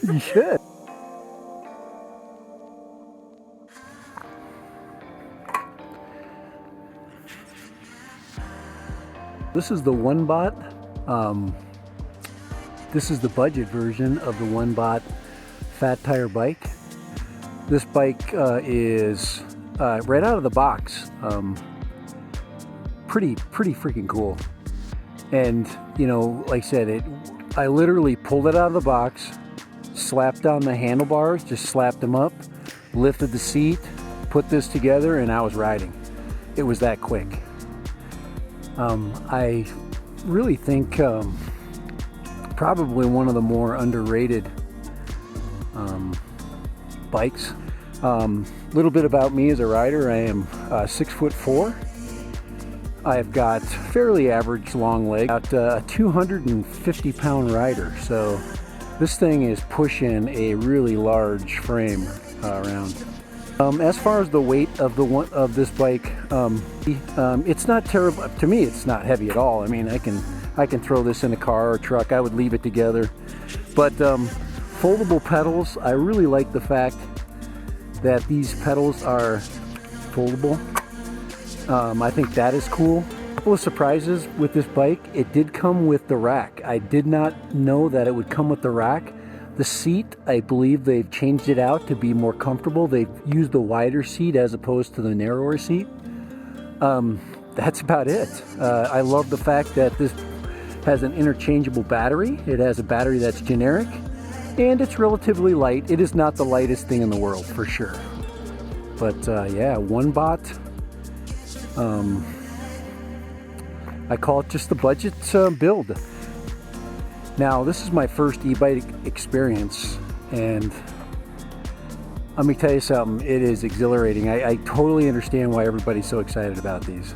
You should. This is the ONEBOT. This is the budget version of the ONEBOT fat tire bike. This bike is right out of the box. Pretty freaking cool. And you know, like I said, I literally pulled it out of the box, slapped down the handlebars, just slapped them up, lifted the seat, put this together, and I was riding. It was that quick. I really think probably one of the more underrated bikes. Little bit about me as a rider. I am 6'4". I've got fairly average long leg, about a 250-pound rider. So this thing is pushing a really large frame around. As far as the weight of this bike, it's not terrible. To me, it's not heavy at all. I mean, I can throw this in a car or truck. I would leave it together. But foldable pedals, I really like the fact that these pedals are foldable. I think that is cool. A couple of surprises with this bike. It did come with the rack. I did not know that it would come with the rack. The seat, I believe they've changed it out to be more comfortable. They've used the wider seat as opposed to the narrower seat. That's about it. I love the fact that this has an interchangeable battery. It has a battery that's generic, and it's relatively light. It is not the lightest thing in the world, for sure. But yeah, ONEBOT. I call it just the budget build. Now, this is my first e-bike experience, and let me tell you something, it is exhilarating. I totally understand why everybody's so excited about these.